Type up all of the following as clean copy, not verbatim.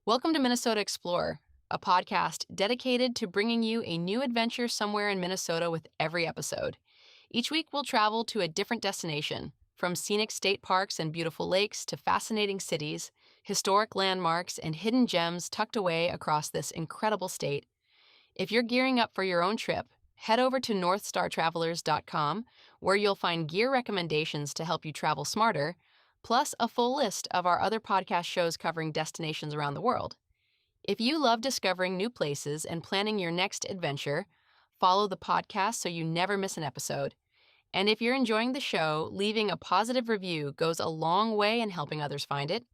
Welcome to Minnesota Explorer, a podcast dedicated to bringing you a new adventure somewhere in Minnesota with every episode. Each week, we'll travel to a different destination, from scenic state parks and beautiful lakes to fascinating cities, historic landmarks, and hidden gems tucked away across this incredible state. If you're gearing up for your own trip, head over to northeastern, where you'll find gear recommendations to help you travel smarter, plus a full list of our other podcast shows covering destinations around the world. If you love discovering new places and planning your next adventure, follow the podcast so you never miss an episode. And if you're enjoying the show, leaving a positive review goes a long way in helping others find it.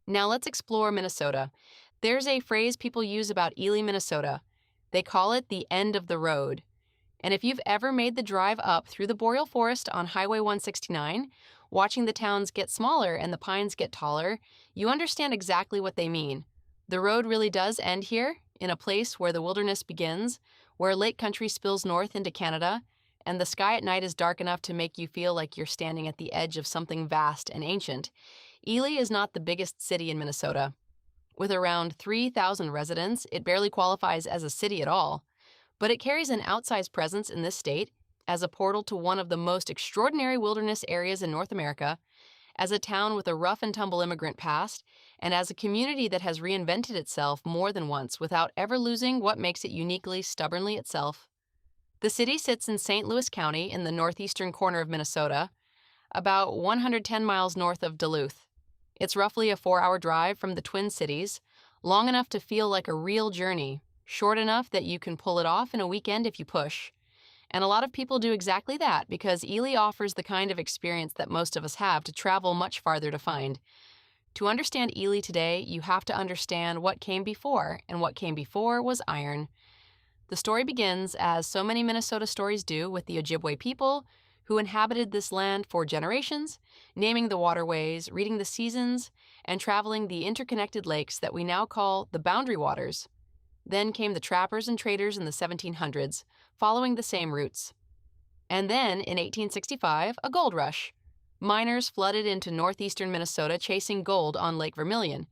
Now let's explore Minnesota. There's a phrase people use about Ely, Minnesota. They call it the end of the road. And if you've ever made the drive up through the boreal forest on Highway 169, watching the towns get smaller and the pines get taller, you understand exactly what they mean. The road really does end here, in a place where the wilderness begins, where lake country spills north into Canada, and the sky at night is dark enough to make you feel like you're standing at the edge of something vast and ancient. Ely is not the biggest city in Minnesota. With around 3,000 residents, it barely qualifies as a city at all. But it carries an outsized presence in this state as a portal to one of the most extraordinary wilderness areas in North America, as a town with a rough and tumble immigrant past, and as a community that has reinvented itself more than once without ever losing what makes it uniquely, stubbornly itself. The city sits in St. Louis County in the northeastern corner of Minnesota, about 110 miles north of Duluth. It's roughly a 4-hour drive from the Twin Cities, long enough to feel like a real journey, short enough that you can pull it off in a weekend if you push. And a lot of people do exactly that because Ely offers the kind of experience that most of us have to travel much farther to find. To understand Ely today, you have to understand what came before, and what came before was iron. The story begins, as so many Minnesota stories do, with the Ojibwe people who inhabited this land for generations, naming the waterways, reading the seasons, and traveling the interconnected lakes that we now call the Boundary Waters. Then came the trappers and traders in the 1700s, following the same routes. And then, in 1865, a gold rush. Miners flooded into northeastern Minnesota chasing gold on Lake Vermilion.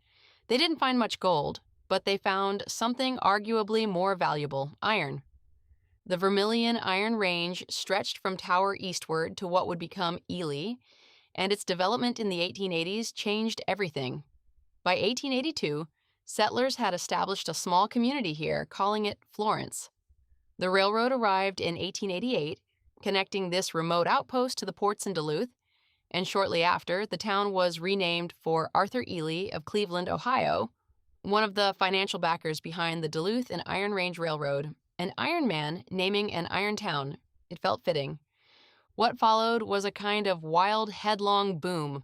They didn't find much gold, but they found something arguably more valuable, iron. The Vermilion Iron Range stretched from Tower eastward to what would become Ely, and its development in the 1880s changed everything. By 1882, settlers had established a small community here, calling it Florence. The railroad arrived in 1888, connecting this remote outpost to the ports in Duluth, and shortly after, the town was renamed for Arthur Ely of Cleveland, Ohio, one of the financial backers behind the Duluth and Iron Range Railroad, an Iron Man naming an iron town. It felt fitting. What followed was a kind of wild, headlong boom.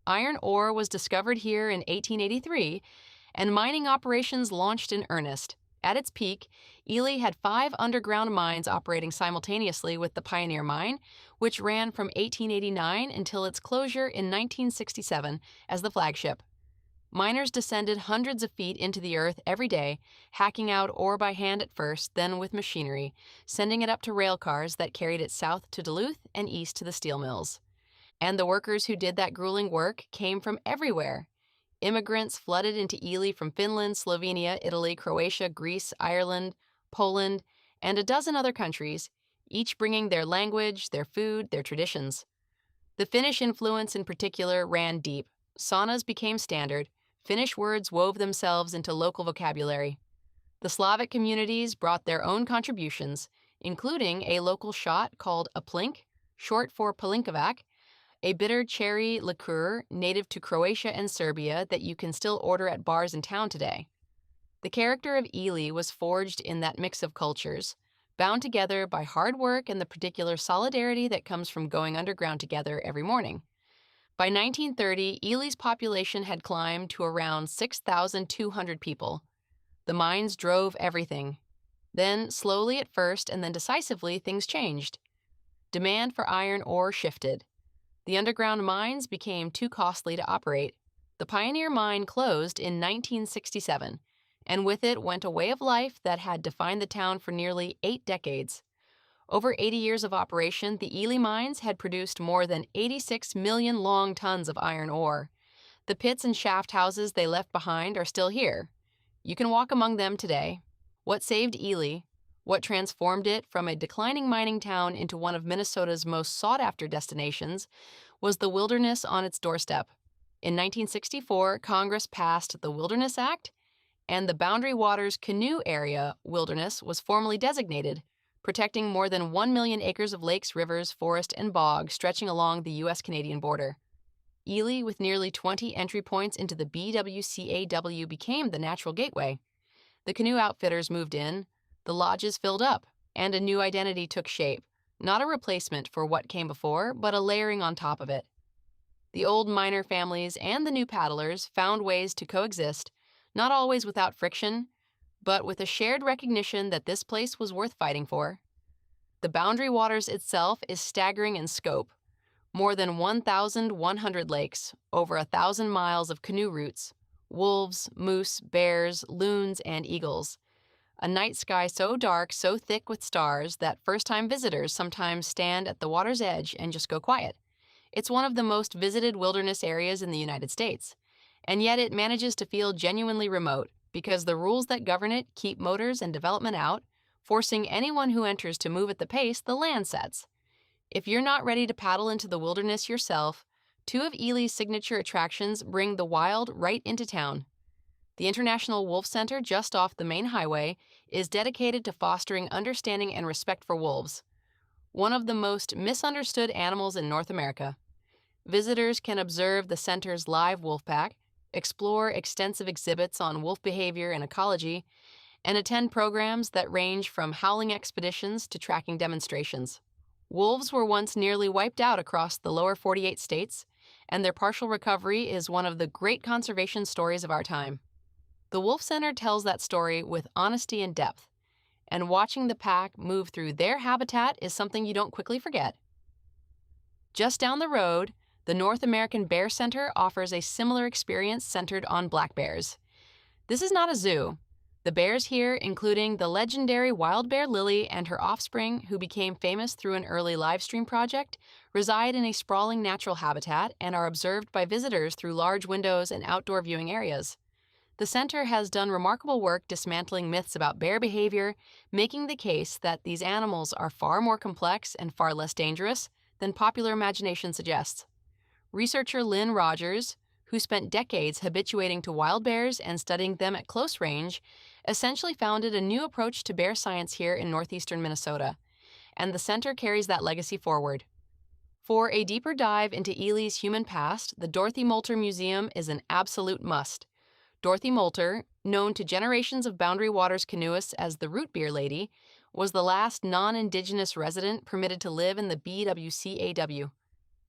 Iron ore was discovered here in 1883, and mining operations launched in earnest. At its peak, Ely had 5 underground mines operating simultaneously with the Pioneer Mine, which ran from 1889 until its closure in 1967 as the flagship. Miners descended hundreds of feet into the earth every day, hacking out ore by hand at first, then with machinery, sending it up to rail cars that carried it south to Duluth and east to the steel mills. And the workers who did that grueling work came from everywhere. Immigrants flooded into Ely from Finland, Slovenia, Italy, Croatia, Greece, Ireland, Poland, and a dozen other countries, each bringing their language, their food, their traditions. The Finnish influence in particular ran deep. Saunas became standard. Finnish words wove themselves into local vocabulary. The Slavic communities brought their own contributions, including a local shot called a plink, short for palinkovac, a bitter cherry liqueur native to Croatia and Serbia that you can still order at bars in town today. The character of Ely was forged in that mix of cultures, bound together by hard work and the particular solidarity that comes from going underground together every morning. By 1930, Ely's population had climbed to around 6,200 people. The mines drove everything. Then, slowly at first and then decisively, things changed. Demand for iron ore shifted. The underground mines became too costly to operate. The Pioneer Mine closed in 1967, and with it went a way of life that had defined the town for nearly 8 decades. Over 80 years of operation, the Ely mines had produced more than 86 million long tons of iron ore. The pits and shaft houses they left behind are still here. You can walk among them today. What saved Ely, what transformed it from a declining mining town into one of Minnesota's most sought-after destinations, was the wilderness on its doorstep. In 1964, Congress passed the Wilderness Act, and the Boundary Waters Canoe area wilderness was formally designated, protecting more than 1 million acres of lakes, rivers, forest, and bog stretching along the U.S.-Canadian border. Ely, with nearly 20 entry points into the BWCAW, became the natural gateway. The canoe outfitters moved in, the lodges filled up, and a new identity took shape, not a replacement for what came before, but a layering on top of it. The old miner families and the new paddlers found ways to coexist, not always without friction, but with a shared recognition that this place was worth fighting for. The Boundary Waters itself is staggering in scope. More than 1,100 lakes, over 1,000 miles of canoe routes, wolves, moose, bears, loons, and eagles. A night sky so dark, so thick with stars that first-time visitors sometimes stand at the water's edge and just go quiet. It's one of the most visited wilderness areas in the United States, and yet it manages to feel genuinely remote because the rules that govern it keep motors and development out, forcing anyone who enters to move at the pace the land sets. If you're not ready to paddle into the wilderness yourself, two of Ely's signature attractions bring the wild right into town. The International Wolf Center, just off the main highway, is dedicated to fostering understanding and respect for wolves, one of the most misunderstood animals in North America. Visitors can observe the center's live wolf pack, explore extensive exhibits on wolf behavior and ecology, and attend programs that range from howling expeditions to tracking demonstrations. Wolves were once nearly wiped out across the lower 48 states, and their partial recovery is one of the great conservation stories of our time. The Wolf Center tells that story with honesty and depth, and watching the pack move through their habitat is something you don't quickly forget. Just down the road, the North American Bear Center offers a similar experience centered on black bears. This is not a zoo. The bears here, including the legendary wild bear Lily and her offspring, who became famous through an early live stream project, reside in a sprawling natural habitat and are observed by visitors through large windows and outdoor viewing areas. The center has done remarkable work dismantling myths about bear behavior, making the case that these animals are far more complex and far less dangerous than popular imagination suggests. Researcher Lynn Rogers, who spent decades habituating to wild bears and studying them at close range, essentially founded a new approach to bear science here in northeastern Minnesota, and the center carries that legacy forward. For a deeper dive into Ely's human past, the Dorothy Moulter Museum is an absolute must. Dorothy Moulter, known to generations of Boundary Waters canoeists as the Root Beer Lady, was the last non-Indigenous resident permitted to live in the BWCAW.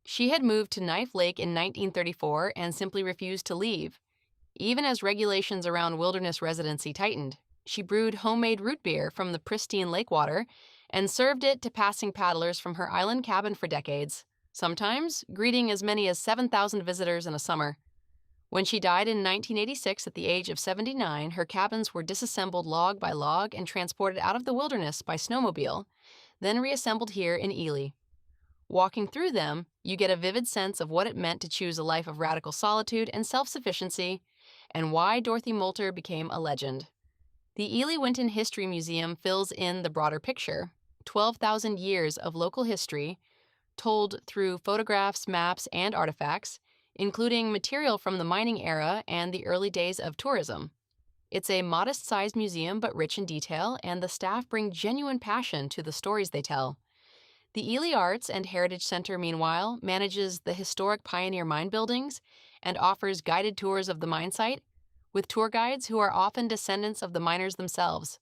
She had moved to Knife Lake in 1934 and simply refused to leave. Even as regulations around wilderness residency tightened, she brewed homemade root beer from the pristine lake water and served it to passing paddlers from her island cabin for decades, sometimes greeting as many as 7,000 visitors in a summer. When she died in 1986 at the age of 79, her cabins were disassembled log by log and transported out of the wilderness by snowmobile, then reassembled here in Ely. Walking through them, you get a vivid sense of what it meant to choose a life of radical solitude and self-sufficiency, and why Dorothy Moulter became a legend. The Ely Winton History Museum fills in the broader picture, 12,000 years of local history, told through photographs, maps, and artifacts, including material from the mining era and the early days of tourism. It's a modest-sized museum but rich in detail, and the staff bring genuine passion to the stories they tell. The Ely Arts and Heritage Center, meanwhile, manages the historic pioneer mine buildings and offers guided tours of the mine site, with tour guides who are often descendants of the miners themselves.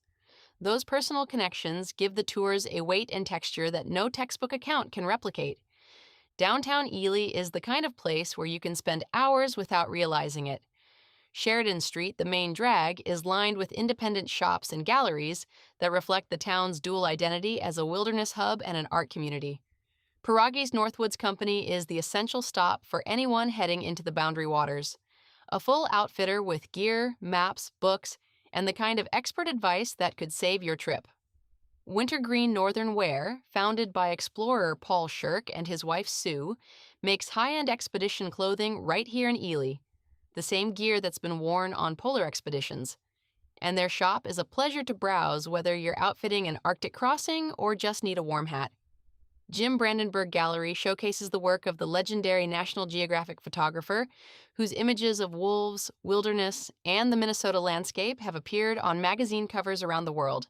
Those personal connections give the tours a weight and texture that no textbook account can replicate. Downtown Ely is the kind of place where you can spend hours without realizing it. Sheridan Street, the main drag, is lined with independent shops and galleries that reflect the town's dual identity as a wilderness hub and an art community. Piragi's Northwoods Company is the essential stop for anyone heading into the Boundary Waters. A full outfitter with gear, maps, books, and the kind of expert advice that could save your trip. Wintergreen Northern Wear, founded by explorer Paul Shirk and his wife Sue, makes high-end expedition clothing right here in Ely. the same gear that's been worn on polar expeditions. And their shop is a pleasure to browse whether you're outfitting an Arctic crossing or just need a warm hat. Jim Brandenburg Gallery showcases the work of the legendary National Geographic photographer, whose images of wolves, wilderness, and the Minnesota landscape have appeared on magazine covers around the world.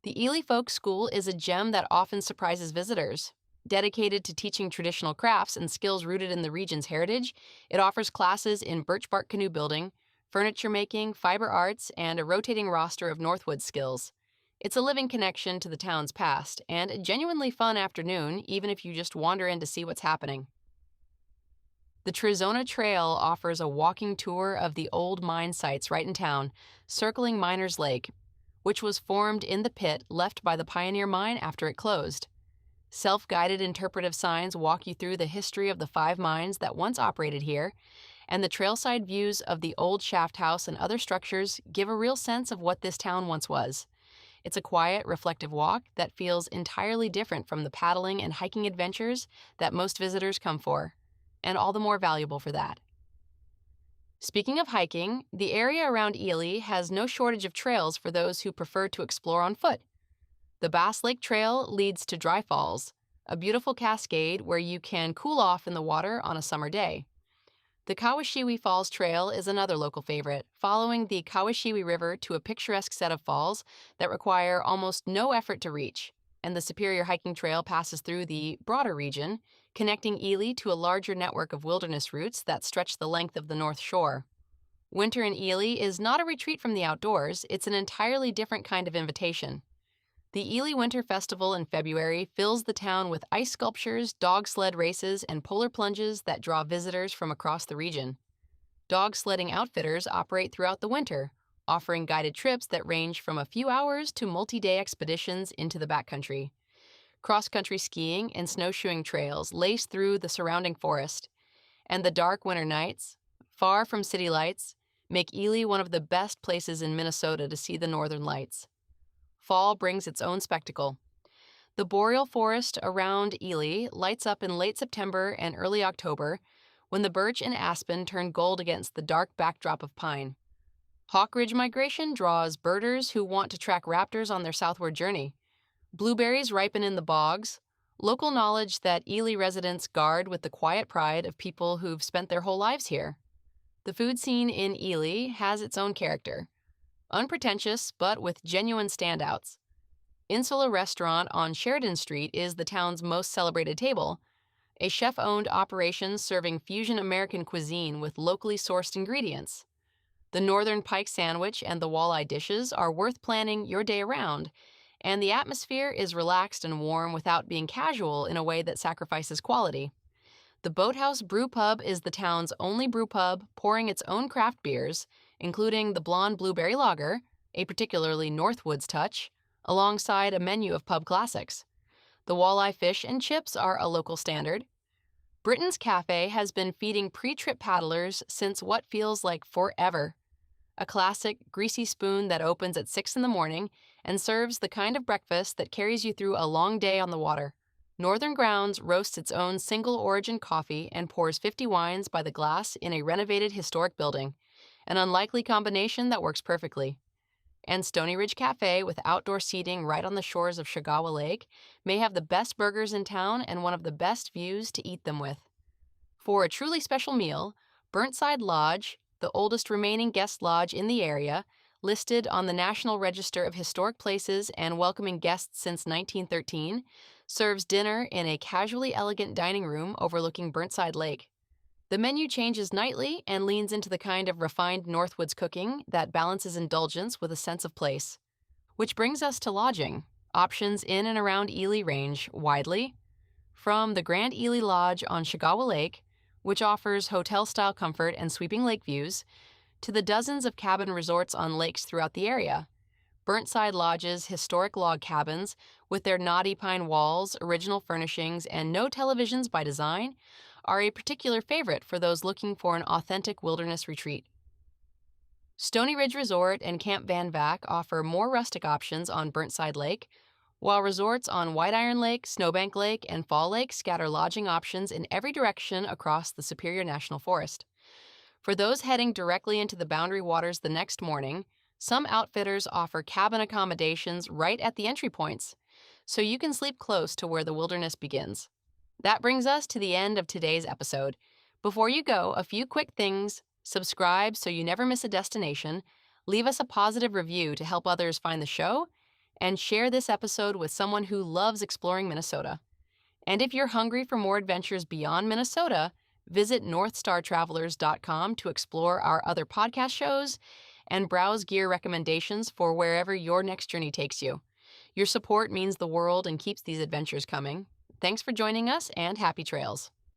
The Ely Folk School is a gem that often surprises visitors. Dedicated to teaching traditional crafts and skills rooted in the region's heritage, it offers classes in birch bark canoe building, furniture making, fiber arts, and a rotating roster of Northwoods skills. It's a living connection to the town's past, and a genuinely fun afternoon, even if you just wander in to see what's happening. The Trizona Trail offers a walking tour of the old mine sites right in town, circling Miners Lake, which was formed in the pit left by the Pioneer Mine after it closed. Self-guided interpretive signs walk you through the history of the 5 mines that once operated here, and the trailside views of the old shaft house and other structures give a real sense of what this town once was. It's a quiet, reflective walk that feels entirely different from the paddling and hiking adventures that most visitors come for, and all the more valuable for that. Speaking of hiking, the area around Ely has no shortage of trails for those who prefer to explore on foot. The Bass Lake Trail leads to Dry Falls, a beautiful cascade where you can cool off in the water on a summer day. The Kawashiwi Falls Trail is another local favorite, following the Kawashiwi River to a picturesque set of falls that require almost no effort to reach, and the Superior Hiking Trail passes through the broader region, connecting Ely to a larger network of wilderness routes that stretch the length of the North Shore. Winter in Ely is not a retreat from the outdoors, it's an entirely different kind of invitation. The Ely Winter Festival in February fills the town with ice sculptures, dog sled races, and polar plunges that draw visitors from across the region. Dog sledding outfitters operate throughout the winter, offering guided trips that range from a few hours to multi-day expeditions into the backcountry. Cross-country skiing and snowshoeing trails lace through the surrounding forest, and the dark winter nights, far from city lights, make Ely one of the best places in Minnesota to see the northern lights. Fall brings its own spectacle. The boreal forest around Ely lights up in late September and early October when the birch and aspen turn gold against the dark backdrop of pine. Hawk Ridge migration draws birders who want to track raptors on their southward journey. Blueberries ripen in the bogs, local knowledge that Ely residents guard with the quiet pride of people who've spent their whole lives here. The food scene in Ely has its own character. Unpretentious, but with genuine standouts. Insula Restaurant on Sheridan Street is the town's most celebrated table, a chef-owned operation serving fusion American cuisine with locally sourced ingredients. The Northern Pike Sandwich and the walleye dishes are worth planning your day around, and the atmosphere is relaxed and warm without being casual in a way that sacrifices quality. The Boathouse Brew Pub is the town's only brew pub, pouring its own craft beers, including the Blonde Blueberry Lager, a particularly Northwoods touch, alongside a menu of pub classics. The walleye fish and chips are a local standard. Britain's Cafe has been feeding pre-trip paddlers since what feels like forever. A classic, greasy spoon that opens at 6 in the morning and serves the kind of breakfast that carries you through a long day on the water. Northern Grounds roasts its own single-origin coffee and pours 50 wines by the glass in a renovated historic building, an unlikely combination that works perfectly. And Stony Ridge Cafe, with outdoor seating right on the shores of Shagawa Lake, may have the best burgers in town and one of the best views to eat them with. For a truly special meal, Burntside Lodge, the oldest remaining guest lodge in the area, listed on the National Register of Historic Places and welcoming guests since 1913, serves dinner in a casually elegant dining room overlooking Burntside Lake. The menu changes nightly and leans into the kind of refined Northwoods cooking that balances indulgence with a sense of place. Which brings us to lodging. Options in and around Ely range widely, from the Grand Ely Lodge on Shagawa Lake, which offers hotel-style comfort and sweeping lake views, to the dozens of cabin resorts on lakes throughout the area. Burntside Lodge's historic log cabins, with their knotty pine walls, original furnishings, and no televisions by design, are a particular favorite for those looking for an authentic wilderness retreat. Stony Ridge Resort and Camp Van Vack offer more rustic options on Burntside Lake, while resorts on White Iron Lake, Snowbank Lake, and Fall Lake scatter lodging options in every direction across the Superior National Forest. For those heading directly into the Boundary Waters the next morning, some outfitters offer cabin accommodations right at the entry points, so you can sleep close to where the wilderness begins. That brings us to the end of today's episode. Before you go, a few quick things. Subscribe so you never miss a destination, leave us a positive review to help others find the show, and share this episode with someone who loves exploring Minnesota. And if you're hungry for more adventures beyond Minnesota, visit northstartravelers.com to explore our other podcast shows and browse gear recommendations for wherever your next journey takes you. Your support means the world and keeps these adventures coming. Thanks for joining us, and happy trails.